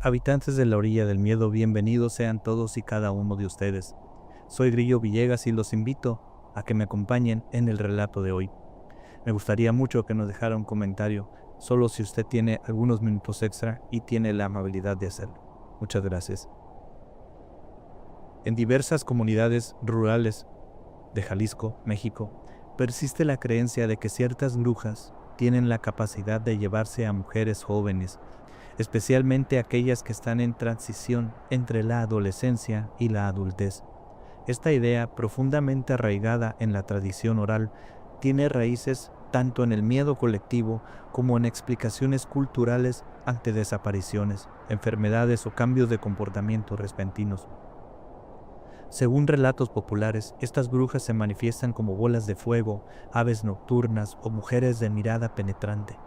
Habitantes de la orilla del miedo, bienvenidos sean todos y cada uno de ustedes. Soy Grillo Villegas y los invito a que me acompañen en el relato de hoy. Me gustaría mucho que nos dejara un comentario, solo si usted tiene algunos minutos extra y tiene la amabilidad de hacerlo. Muchas gracias. En diversas comunidades rurales de Jalisco, México, persiste la creencia de que ciertas brujas tienen la capacidad de llevarse a mujeres jóvenes, especialmente aquellas que están en transición entre la adolescencia y la adultez. Esta idea, profundamente arraigada en la tradición oral, tiene raíces tanto en el miedo colectivo como en explicaciones culturales ante desapariciones, enfermedades o cambios de comportamiento repentinos. Según relatos populares, estas brujas se manifiestan como bolas de fuego, aves nocturnas o mujeres de mirada penetrante.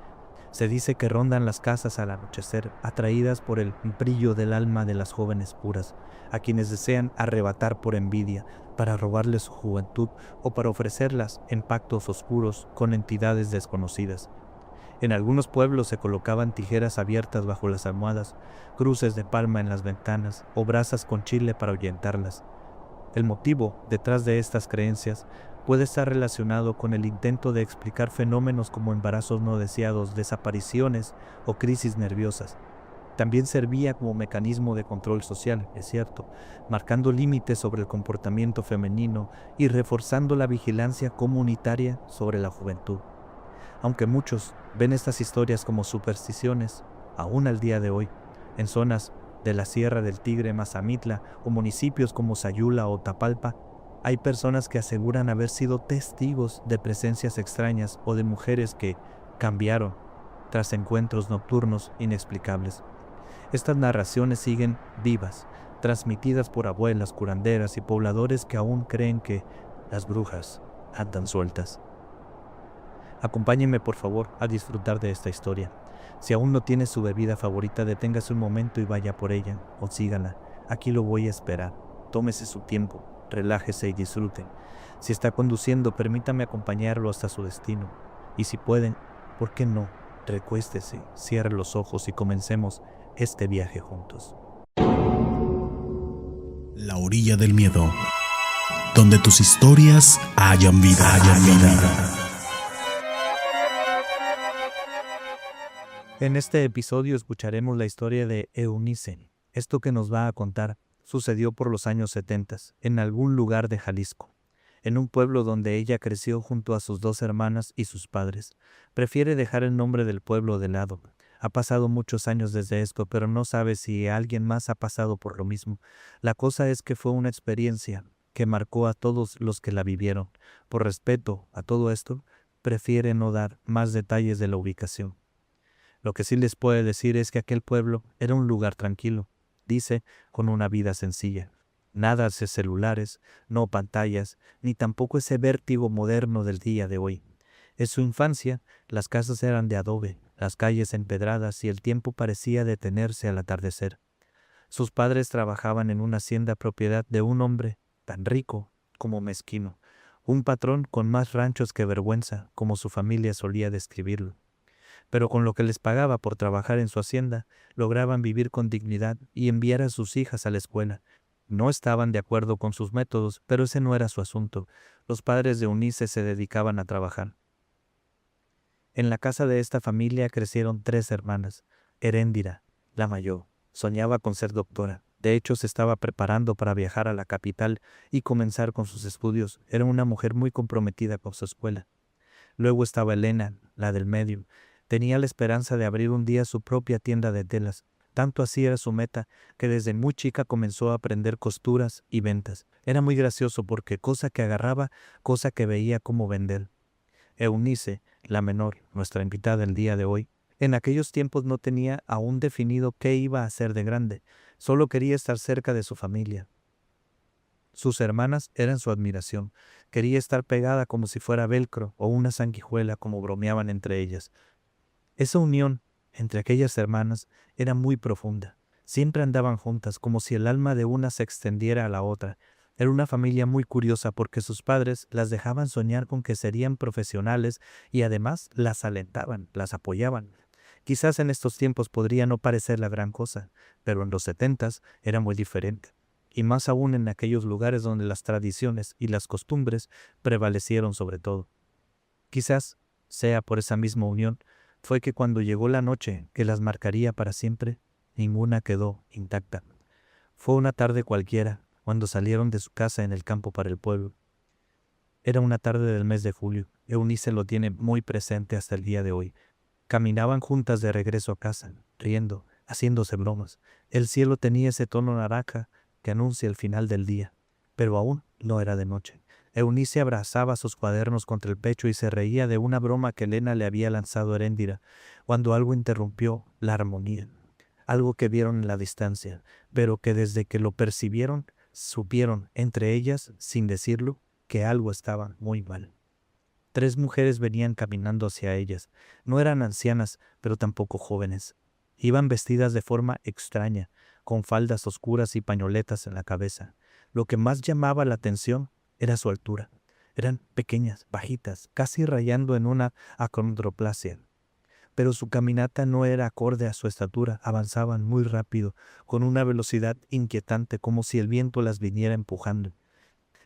Se dice que rondan las casas al anochecer, atraídas por el brillo del alma de las jóvenes puras, a quienes desean arrebatar por envidia, para robarles su juventud o para ofrecerlas en pactos oscuros con entidades desconocidas. En algunos pueblos se colocaban tijeras abiertas bajo las almohadas, cruces de palma en las ventanas o brasas con chile para ahuyentarlas. El motivo detrás de estas creencias puede estar relacionado con el intento de explicar fenómenos como embarazos no deseados, desapariciones o crisis nerviosas. También servía como mecanismo de control social, es cierto, marcando límites sobre el comportamiento femenino y reforzando la vigilancia comunitaria sobre la juventud. Aunque muchos ven estas historias como supersticiones, aún al día de hoy, en zonas de la Sierra del Tigre, Mazamitla o municipios como Sayula o Tapalpa, hay personas que aseguran haber sido testigos de presencias extrañas o de mujeres que cambiaron tras encuentros nocturnos inexplicables. Estas narraciones siguen vivas, transmitidas por abuelas, curanderas y pobladores que aún creen que las brujas andan sueltas. Acompáñenme por favor a disfrutar de esta historia. Si aún no tiene su bebida favorita, deténgase un momento y vaya por ella, o sígala. Aquí lo voy a esperar. Tómese su tiempo, relájese y disfrute. Si está conduciendo, permítame acompañarlo hasta su destino. Y si pueden, ¿por qué no? Recuéstese, cierre los ojos y comencemos este viaje juntos. La orilla del miedo, donde tus historias hayan vida. En este episodio escucharemos la historia de Eunice. Esto que nos va a contar sucedió por los años 70, en algún lugar de Jalisco, en un pueblo donde ella creció junto a sus dos hermanas y sus padres. Prefiere dejar el nombre del pueblo de lado. Ha pasado muchos años desde esto, pero no sabe si alguien más ha pasado por lo mismo. La cosa es que fue una experiencia que marcó a todos los que la vivieron. Por respeto a todo esto, prefiere no dar más detalles de la ubicación. Lo que sí les puedo decir es que aquel pueblo era un lugar tranquilo, dice, con una vida sencilla. Nada de celulares, no pantallas, ni tampoco ese vértigo moderno del día de hoy. En su infancia, las casas eran de adobe, las calles empedradas y el tiempo parecía detenerse al atardecer. Sus padres trabajaban en una hacienda propiedad de un hombre tan rico como mezquino, un patrón con más ranchos que vergüenza, como su familia solía describirlo. Pero con lo que les pagaba por trabajar en su hacienda, lograban vivir con dignidad y enviar a sus hijas a la escuela. No estaban de acuerdo con sus métodos, pero ese no era su asunto. Los padres de Eunice se dedicaban a trabajar. En la casa de esta familia crecieron 3 hermanas. Heréndira, la mayor, soñaba con ser doctora. De hecho, se estaba preparando para viajar a la capital y comenzar con sus estudios. Era una mujer muy comprometida con su escuela. Luego estaba Elena, la del medio. Tenía la esperanza de abrir un día su propia tienda de telas. Tanto así era su meta, que desde muy chica comenzó a aprender costuras y ventas. Era muy gracioso porque cosa que agarraba, cosa que veía cómo vender. Eunice, la menor, nuestra invitada el día de hoy, en aquellos tiempos no tenía aún definido qué iba a hacer de grande. Solo quería estar cerca de su familia. Sus hermanas eran su admiración. Quería estar pegada como si fuera velcro o una sanguijuela, como bromeaban entre ellas. Esa unión entre aquellas hermanas era muy profunda. Siempre andaban juntas, como si el alma de una se extendiera a la otra. Era una familia muy curiosa porque sus padres las dejaban soñar con que serían profesionales y además las alentaban, las apoyaban. Quizás en estos tiempos podría no parecer la gran cosa, pero en los 70s era muy diferente. Y más aún en aquellos lugares donde las tradiciones y las costumbres prevalecieron sobre todo. Quizás sea por esa misma unión, fue que cuando llegó la noche que las marcaría para siempre, ninguna quedó intacta. Fue una tarde cualquiera, cuando salieron de su casa en el campo para el pueblo. Era una tarde del mes de julio. Eunice lo tiene muy presente hasta el día de hoy. Caminaban juntas de regreso a casa, riendo, haciéndose bromas. El cielo tenía ese tono naranja que anuncia el final del día, pero aún no era de noche. Eunice abrazaba sus cuadernos contra el pecho y se reía de una broma que Elena le había lanzado a Heréndira, cuando algo interrumpió la armonía. Algo que vieron en la distancia, pero que desde que lo percibieron, supieron entre ellas, sin decirlo, que algo estaba muy mal. 3 mujeres venían caminando hacia ellas. No eran ancianas, pero tampoco jóvenes. Iban vestidas de forma extraña, con faldas oscuras y pañoletas en la cabeza. Lo que más llamaba la atención era su altura. Eran pequeñas, bajitas, casi rayando en una acondroplasia. Pero su caminata no era acorde a su estatura, avanzaban muy rápido, con una velocidad inquietante, como si el viento las viniera empujando.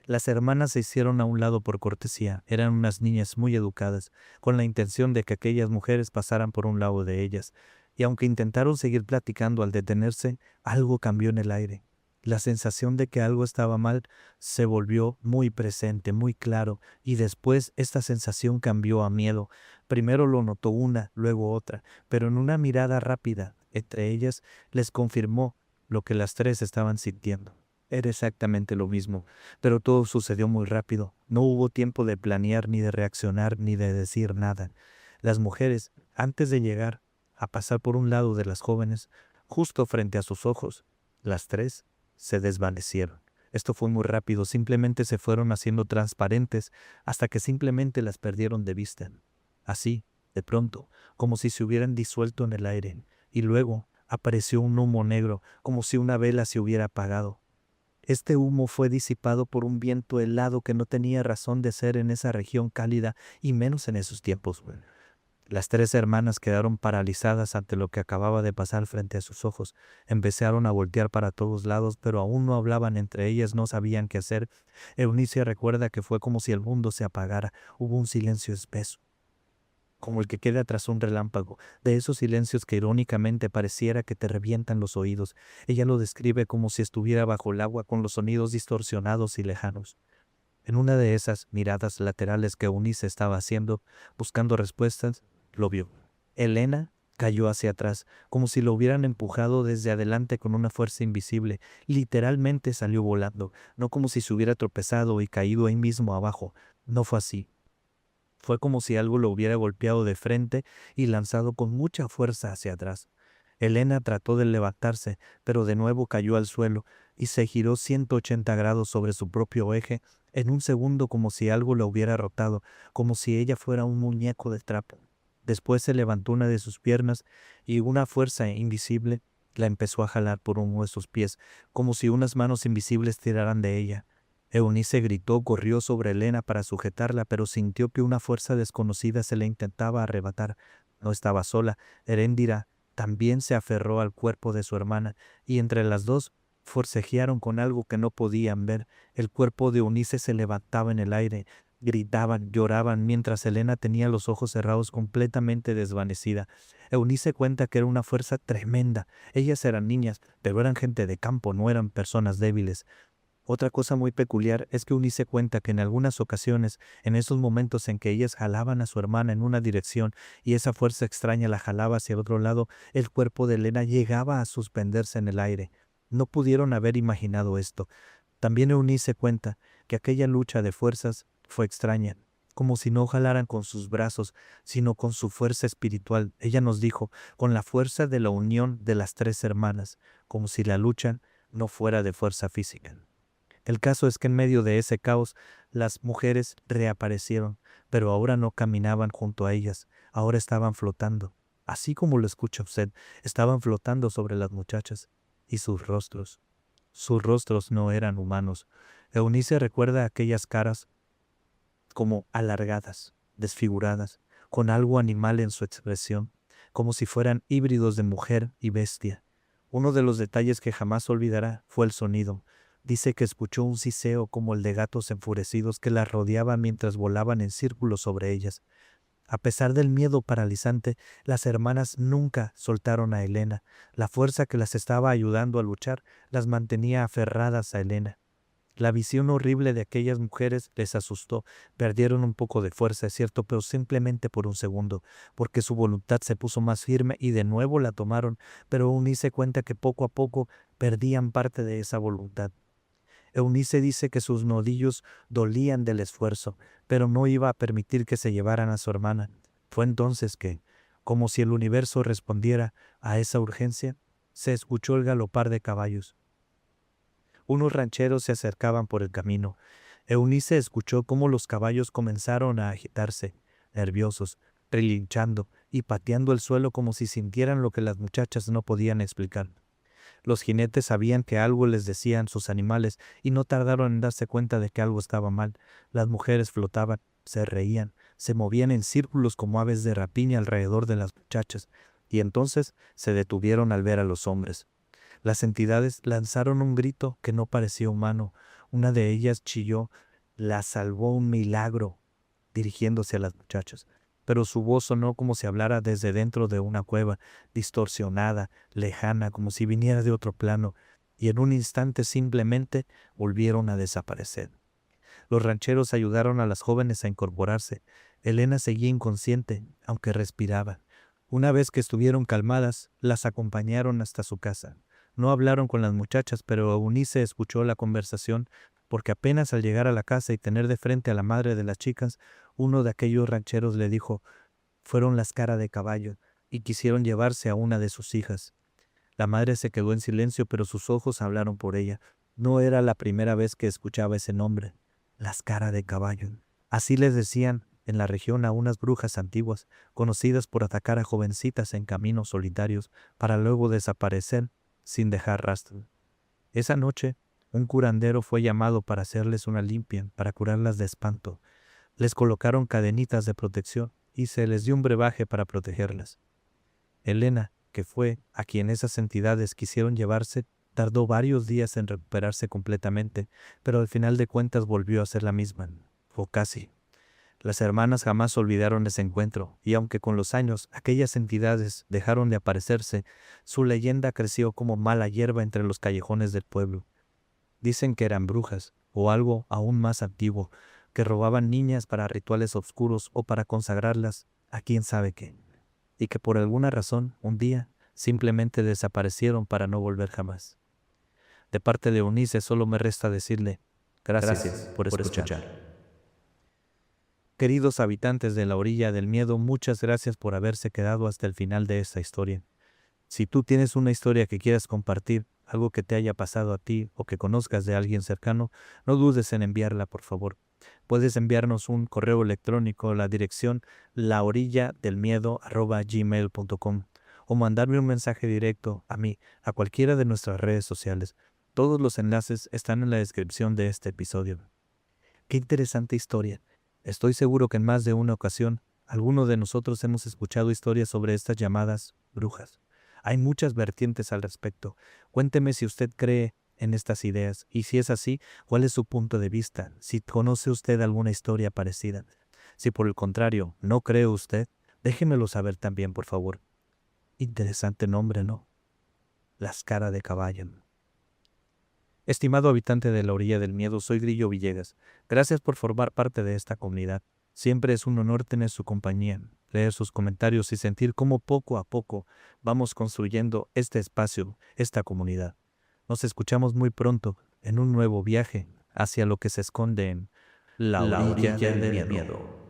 Las hermanas se hicieron a un lado por cortesía, eran unas niñas muy educadas, con la intención de que aquellas mujeres pasaran por un lado de ellas, y aunque intentaron seguir platicando al detenerse, algo cambió en el aire. La sensación de que algo estaba mal se volvió muy presente, muy claro, y después esta sensación cambió a miedo. Primero lo notó una, luego otra, pero en una mirada rápida entre ellas les confirmó lo que las 3 estaban sintiendo. Era exactamente lo mismo, pero todo sucedió muy rápido. No hubo tiempo de planear, ni de reaccionar, ni de decir nada. Las mujeres, antes de llegar a pasar por un lado de las jóvenes, justo frente a sus ojos, las 3 se desvanecieron. Esto fue muy rápido, simplemente se fueron haciendo transparentes hasta que simplemente las perdieron de vista. Así, de pronto, como si se hubieran disuelto en el aire, y luego apareció un humo negro, como si una vela se hubiera apagado. Este humo fue disipado por un viento helado que no tenía razón de ser en esa región cálida y menos en esos tiempos. Las 3 hermanas quedaron paralizadas ante lo que acababa de pasar frente a sus ojos. Empezaron a voltear para todos lados, pero aún no hablaban entre ellas, no sabían qué hacer. Eunice recuerda que fue como si el mundo se apagara. Hubo un silencio espeso, como el que queda tras un relámpago, de esos silencios que irónicamente pareciera que te revientan los oídos. Ella lo describe como si estuviera bajo el agua con los sonidos distorsionados y lejanos. En una de esas miradas laterales que Eunice estaba haciendo, buscando respuestas, lo vio. Elena cayó hacia atrás, como si lo hubieran empujado desde adelante con una fuerza invisible. Literalmente salió volando, no como si se hubiera tropezado y caído ahí mismo abajo. No fue así. Fue como si algo lo hubiera golpeado de frente y lanzado con mucha fuerza hacia atrás. Elena trató de levantarse, pero de nuevo cayó al suelo y se giró 180 grados sobre su propio eje en un segundo, como si algo la hubiera rotado, como si ella fuera un muñeco de trapo. Después se levantó una de sus piernas y una fuerza invisible la empezó a jalar por uno de sus pies, como si unas manos invisibles tiraran de ella. Eunice gritó, corrió sobre Elena para sujetarla, pero sintió que una fuerza desconocida se le intentaba arrebatar. No estaba sola. Heréndira también se aferró al cuerpo de su hermana, y entre las dos forcejearon con algo que no podían ver. El cuerpo de Eunice se levantaba en el aire. Gritaban, lloraban, mientras Elena tenía los ojos cerrados, completamente desvanecida. Eunice cuenta que era una fuerza tremenda. Ellas eran niñas, pero eran gente de campo, no eran personas débiles. Otra cosa muy peculiar es que Eunice cuenta que en algunas ocasiones, en esos momentos en que ellas jalaban a su hermana en una dirección y esa fuerza extraña la jalaba hacia el otro lado, el cuerpo de Elena llegaba a suspenderse en el aire. No pudieron haber imaginado esto. También Eunice cuenta que aquella lucha de fuerzas fue extraña, como si no jalaran con sus brazos, sino con su fuerza espiritual. Ella nos dijo, con la fuerza de la unión de las 3 hermanas, como si la lucha no fuera de fuerza física. El caso es que en medio de ese caos, las mujeres reaparecieron, pero ahora no caminaban junto a ellas, ahora estaban flotando. Así como lo escucha usted, estaban flotando sobre las muchachas, y sus rostros no eran humanos. Eunice recuerda aquellas caras como alargadas, desfiguradas, con algo animal en su expresión, como si fueran híbridos de mujer y bestia. Uno de los detalles que jamás olvidará fue el sonido. Dice que escuchó un siseo como el de gatos enfurecidos que las rodeaban mientras volaban en círculos sobre ellas. A pesar del miedo paralizante, las hermanas nunca soltaron a Elena. La fuerza que las estaba ayudando a luchar las mantenía aferradas a Elena. La visión horrible de aquellas mujeres les asustó. Perdieron un poco de fuerza, es cierto, pero simplemente por un segundo, porque su voluntad se puso más firme y de nuevo la tomaron, pero Eunice cuenta que poco a poco perdían parte de esa voluntad. Eunice dice que sus nudillos dolían del esfuerzo, pero no iba a permitir que se llevaran a su hermana. Fue entonces que, como si el universo respondiera a esa urgencia, se escuchó el galopar de caballos. Unos rancheros se acercaban por el camino. Eunice escuchó cómo los caballos comenzaron a agitarse, nerviosos, relinchando y pateando el suelo como si sintieran lo que las muchachas no podían explicar. Los jinetes sabían que algo les decían sus animales y no tardaron en darse cuenta de que algo estaba mal. Las mujeres flotaban, se reían, se movían en círculos como aves de rapiña alrededor de las muchachas, y entonces se detuvieron al ver a los hombres. Las entidades lanzaron un grito que no parecía humano. Una de ellas chilló: «La salvó un milagro», dirigiéndose a las muchachas. Pero su voz sonó como si hablara desde dentro de una cueva, distorsionada, lejana, como si viniera de otro plano, y en un instante simplemente volvieron a desaparecer. Los rancheros ayudaron a las jóvenes a incorporarse. Elena seguía inconsciente, aunque respiraba. Una vez que estuvieron calmadas, las acompañaron hasta su casa. No hablaron con las muchachas, pero Eunice escuchó la conversación, porque apenas al llegar a la casa y tener de frente a la madre de las chicas, uno de aquellos rancheros le dijo: «Fueron las Cara de Caballo y quisieron llevarse a una de sus hijas». La madre se quedó en silencio, pero sus ojos hablaron por ella. No era la primera vez que escuchaba ese nombre, las Cara de Caballo. Así les decían en la región a unas brujas antiguas, conocidas por atacar a jovencitas en caminos solitarios para luego desaparecer sin dejar rastro. Esa noche, un curandero fue llamado para hacerles una limpia, para curarlas de espanto. Les colocaron cadenitas de protección y se les dio un brebaje para protegerlas. Elena, que fue a quien esas entidades quisieron llevarse, tardó varios días en recuperarse completamente, pero al final de cuentas volvió a ser la misma, o casi. Las hermanas jamás olvidaron ese encuentro, y aunque con los años aquellas entidades dejaron de aparecerse, su leyenda creció como mala hierba entre los callejones del pueblo. Dicen que eran brujas, o algo aún más antiguo, que robaban niñas para rituales oscuros o para consagrarlas a quién sabe qué, y que por alguna razón, un día, simplemente desaparecieron para no volver jamás. De parte de Eunice solo me resta decirle gracias por escuchar. Queridos habitantes de la orilla del miedo, muchas gracias por haberse quedado hasta el final de esta historia. Si tú tienes una historia que quieras compartir, algo que te haya pasado a ti o que conozcas de alguien cercano, no dudes en enviarla, por favor. Puedes enviarnos un correo electrónico a la dirección laorilladelmiedo@gmail.com o mandarme un mensaje directo a mí, a cualquiera de nuestras redes sociales. Todos los enlaces están en la descripción de este episodio. Qué interesante historia. Estoy seguro que en más de una ocasión, alguno de nosotros hemos escuchado historias sobre estas llamadas brujas. Hay muchas vertientes al respecto. Cuénteme si usted cree en estas ideas y si es así, ¿cuál es su punto de vista? Si conoce usted alguna historia parecida. Si por el contrario no cree usted, déjemelo saber también, por favor. Interesante nombre, ¿no? Las Cara de Caballo. Estimado habitante de la orilla del miedo, soy Grillo Villegas. Gracias por formar parte de esta comunidad. Siempre es un honor tener su compañía, leer sus comentarios y sentir cómo poco a poco vamos construyendo este espacio, esta comunidad. Nos escuchamos muy pronto en un nuevo viaje hacia lo que se esconde en la orilla del miedo.